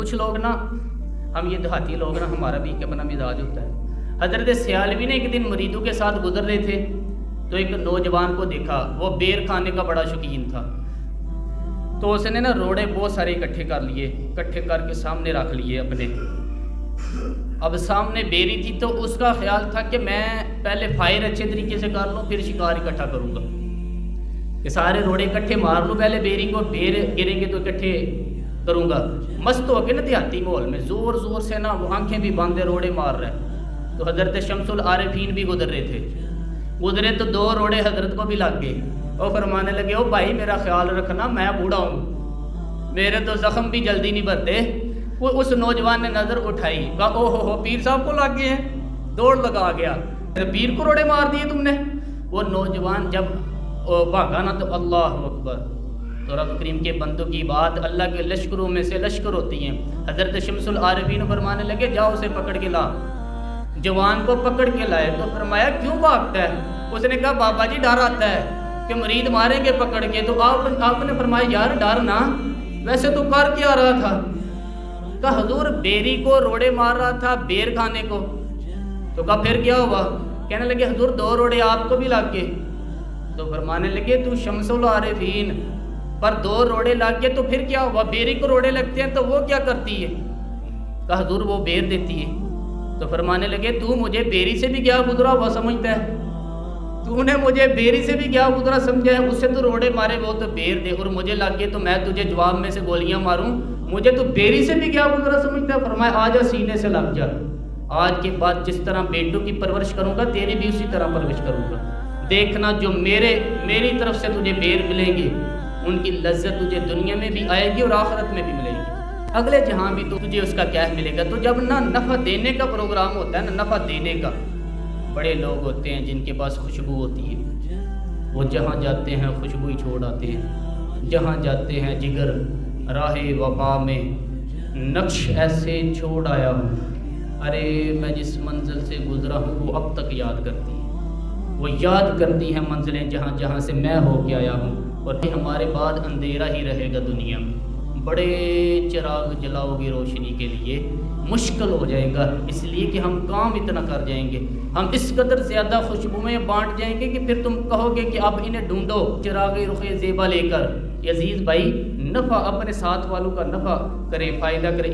کچھ لوگ نا، ہم یہ دیہاتی لوگ نا، ہمارا بھی ایک اپنا مزاج ہوتا ہے۔ حضرت سیالوی نے ایک دن مریدوں کے ساتھ گزر رہے تھے تو ایک نوجوان کو دیکھا، وہ بیر کھانے کا بڑا شوقین تھا۔ تو اس نے نا روڑے بہت سارے اکٹھے کر کے سامنے رکھ لیے اپنے۔ اب سامنے بیری تھی تو اس کا خیال تھا کہ میں پہلے فائر اچھے طریقے سے کر لوں، پھر شکار اکٹھا کروں گا، کہ سارے روڑے اکٹھے مار لوں پہلے بیری کو، بیر گریں گے تو اکٹھے کروں گا۔ مست ہو کے نا دیہاتی ماحول میں زور زور سے نا وہ آنکھیں بھی باندھے روڑے مار رہے ہیں۔ تو حضرت شمس العارفین بھی گزرے تو دو روڑے حضرت کو بھی لگ گئے۔ وہ فرمانے لگے، او بھائی میرا خیال رکھنا، میں بوڑھا ہوں، میرے تو زخم بھی جلدی نہیں بھرتے۔ وہ اس نوجوان نے نظر اٹھائی، کہا او ہو پیر صاحب کو لگ گئے ہیں، دوڑ لگا گیا، پیر کو روڑے مار دیے تم نے۔ وہ نوجوان جب بھاگا نا تو اللہ اکبر، تو رب کریم کے بندوں کی بات، اللہ کے لشکروں میں سے لشکر ہوتی ہیں۔ حضرت شمس العارفین فرمانے لگے، جاؤ اسے پکڑ کے لا۔ جوان کو پکڑ کے لائے تو فرمایا کیوں بھاگتا ہے؟ اس نے کہا بابا جی ڈر آتا ہے کہ مرید ماریں گے پکڑ کے۔ تو آپ نے فرمایا یار ڈر نہ، ویسے تو کر کے آ رہا تھا۔ کہا حضور بیری کو روڑے مار رہا تھا بیر کھانے کو۔ تو کہا پھر کیا ہوا؟ کہنے لگے حضور دو روڑے آپ کو بھی لگ گئے۔ تو فرمانے لگے تو شمس العارفین پر دو روڑے لگ گئے تو پھر کیا ہوا؟ بیری کو روڑے لگتے ہیں تو وہ کیا کرتی ہے؟ کہا حضور وہ بیر دیتی ہے۔ تو فرمانے لگے تو مجھے بیری سے بھی کیا گزرا ہوا سمجھتا ہے؟ تو نے مجھے بیری سے بھی کیا گزرا سمجھا ہے؟ اس سے تو روڑے مارے وہ تو بیر دے، اور مجھے لگ گئے تو میں تجھے جواب میں سے گولیاں ماروں، مجھے تو بیری سے بھی کیا گزرا سمجھتا ہے؟ فرمایا آجا سینے سے لگ جا، آج کے بعد جس طرح بیٹوں کی پرورش کروں گا تیری بھی اسی طرح پرورش کروں گا۔ دیکھنا جو میری طرف سے تجھے بیر ملیں گے ان کی لذت تجھے دنیا میں بھی آئے گی اور آخرت میں بھی ملے گی، اگلے جہاں بھی تو تجھے اس کا کیا ملے گا۔ تو جب نہ نفع دینے کا پروگرام ہوتا ہے نا، نفع دینے کا، بڑے لوگ ہوتے ہیں جن کے پاس خوشبو ہوتی ہے، وہ جہاں جاتے ہیں خوشبو ہی چھوڑ آتے ہیں، جہاں جاتے ہیں جگر راہ وفا میں نقش ایسے چھوڑ آیا ہوں، ارے میں جس منزل سے گزرا ہوں وہ اب تک یاد کرتی ہے، وہ یاد کرتی ہیں منزلیں جہاں جہاں سے میں ہو کے آیا ہوں۔ اور ہمارے بعد اندھیرا ہی رہے گا دنیا میں، بڑے چراغ جلاؤ گے روشنی کے لیے، مشکل ہو جائے گا، اس لیے کہ ہم کام اتنا کر جائیں گے، ہم اس قدر زیادہ خوشبوئیں بانٹ جائیں گے کہ پھر تم کہو گے کہ اب انہیں ڈھونڈو چراغ رخ زیبا لے کر۔ عزیز بھائی، نفع اپنے ساتھ والوں کا نفع کرے، فائدہ کرے۔